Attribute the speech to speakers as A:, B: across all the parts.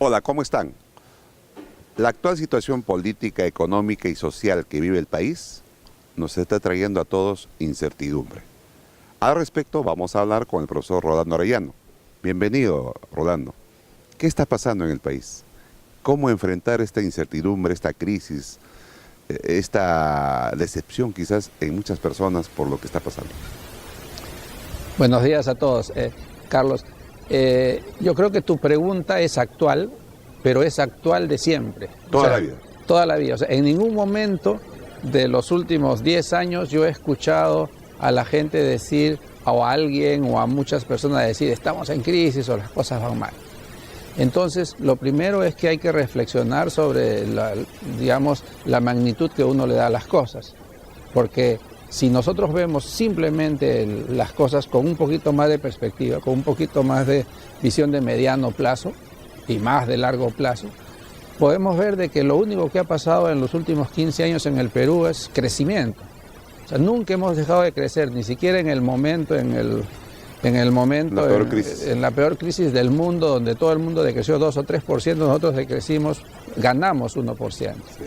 A: Hola, ¿cómo están? La actual situación política, económica y social que vive el país nos está trayendo a todos incertidumbre. Al respecto vamos a hablar con el profesor Rolando Arellano. Bienvenido, Rolando. ¿Qué está pasando en el país? ¿Cómo enfrentar esta incertidumbre, esta crisis, esta decepción quizás en muchas personas por lo que está pasando?
B: Buenos días a todos. Carlos, yo creo que tu pregunta es actual, pero es actual de siempre.
A: Toda la vida.
B: Toda la vida. O sea, en ningún momento de los últimos 10 años yo he escuchado a la gente decir, o a alguien o a muchas personas decir, estamos en crisis o las cosas van mal. Entonces, lo primero es que hay que reflexionar sobre la magnitud que uno le da a las cosas. Porque si nosotros vemos simplemente las cosas con un poquito más de perspectiva, con un poquito más de visión de mediano plazo y más de largo plazo, podemos ver de que lo único que ha pasado en los últimos 15 años en el Perú es crecimiento. O sea, nunca hemos dejado de crecer, ni siquiera en el momento, en la peor crisis del mundo, donde todo el mundo decreció 2 o 3%, nosotros decrecimos, ganamos 1%. Sí.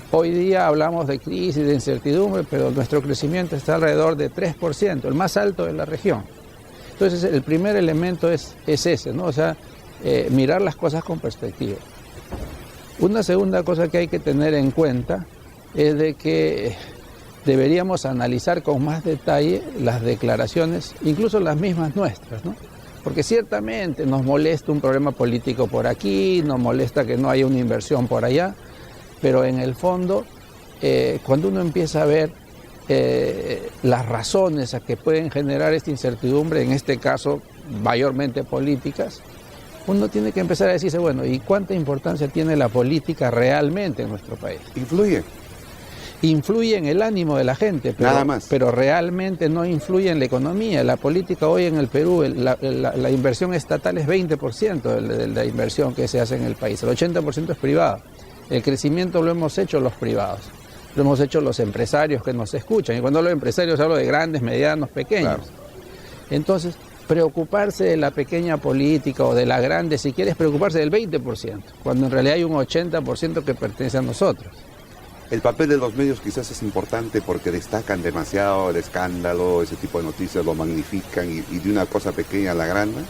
B: Hoy día hablamos de crisis, de incertidumbre, pero nuestro crecimiento está alrededor de 3%, el más alto de la región. Entonces, el primer elemento es ese, ¿no? O sea, mirar las cosas con perspectiva. Una segunda cosa que hay que tener en cuenta es de que deberíamos analizar con más detalle las declaraciones, incluso las mismas nuestras, ¿no? Porque ciertamente nos molesta un problema político por aquí, nos molesta que no haya una inversión por allá, pero en el fondo, cuando uno empieza a ver las razones a que pueden generar esta incertidumbre, en este caso mayormente políticas, uno tiene que empezar a decirse, bueno, ¿y cuánta importancia tiene la política realmente en nuestro país? Influye en el ánimo de la gente,
A: nada más.
B: Pero realmente no influye en la economía. La política hoy en el Perú, la inversión estatal es 20% de la inversión que se hace en el país, el 80% es privado. El crecimiento lo hemos hecho los privados, lo hemos hecho los empresarios que nos escuchan, y cuando hablo de empresarios hablo de grandes, medianos, pequeños. Claro. Entonces, preocuparse de la pequeña política o de la grande, si quieres preocuparse del 20%, cuando en realidad hay un 80% que pertenece a nosotros.
A: El papel de los medios quizás es importante porque destacan demasiado el escándalo, ese tipo de noticias lo magnifican y de una cosa pequeña a la grande.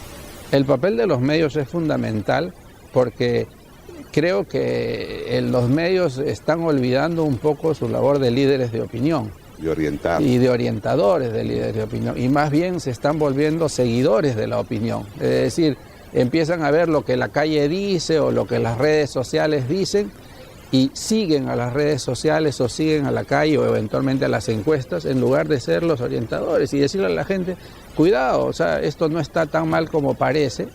B: El papel de los medios es fundamental porque creo que los medios están olvidando un poco su labor de líderes de opinión. Y de orientadores de líderes de opinión. Y más bien se están volviendo seguidores de la opinión. Es decir, empiezan a ver lo que la calle dice o lo que las redes sociales dicen y siguen a las redes sociales o siguen a la calle o eventualmente a las encuestas en lugar de ser los orientadores y decirle a la gente, cuidado, o sea, esto no está tan mal como parece.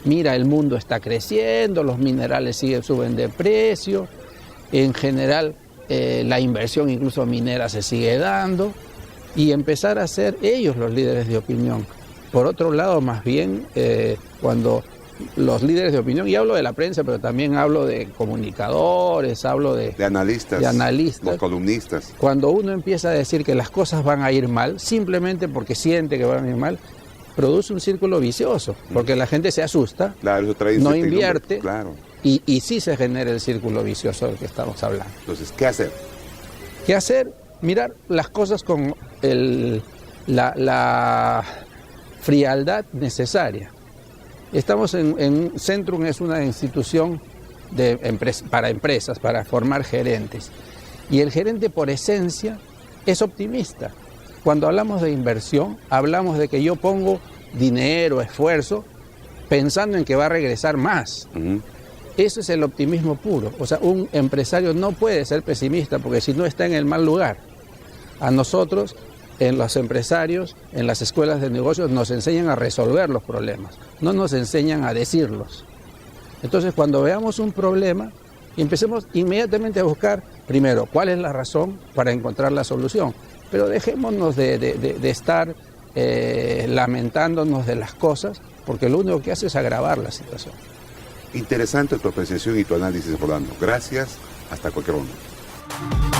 B: Mira, el mundo está creciendo, los minerales suben de precio, en general la inversión incluso minera se sigue dando y empezar a ser ellos los líderes de opinión. Por otro lado, más bien, cuando los líderes de opinión, y hablo de la prensa, pero también hablo de comunicadores, hablo de analistas,
A: los columnistas.
B: Cuando uno empieza a decir que las cosas van a ir mal, simplemente porque siente que van a ir mal, produce un círculo vicioso, porque la gente se asusta,
A: claro, eso trae
B: no invierte,
A: claro.
B: y sí se genera el círculo vicioso del que estamos hablando.
A: Entonces, ¿qué hacer?
B: ¿Qué hacer? Mirar las cosas con la frialdad necesaria. Estamos en Centrum, es una institución para empresas, para formar gerentes, y el gerente por esencia es optimista. Cuando hablamos de inversión, hablamos de que yo pongo dinero, esfuerzo, pensando en que va a regresar más. Eso es el optimismo puro. O sea, un empresario no puede ser pesimista porque si no está en el mal lugar. A nosotros, en los empresarios, en las escuelas de negocios, nos enseñan a resolver los problemas, no nos enseñan a decirlos. Entonces, cuando veamos un problema, empecemos inmediatamente a buscar, primero, cuál es la razón para encontrar la solución. Pero dejémonos de estar lamentándonos de las cosas, porque lo único que hace es agravar la situación.
A: Interesante tu apreciación y tu análisis, Rolando. Gracias, hasta cualquier momento.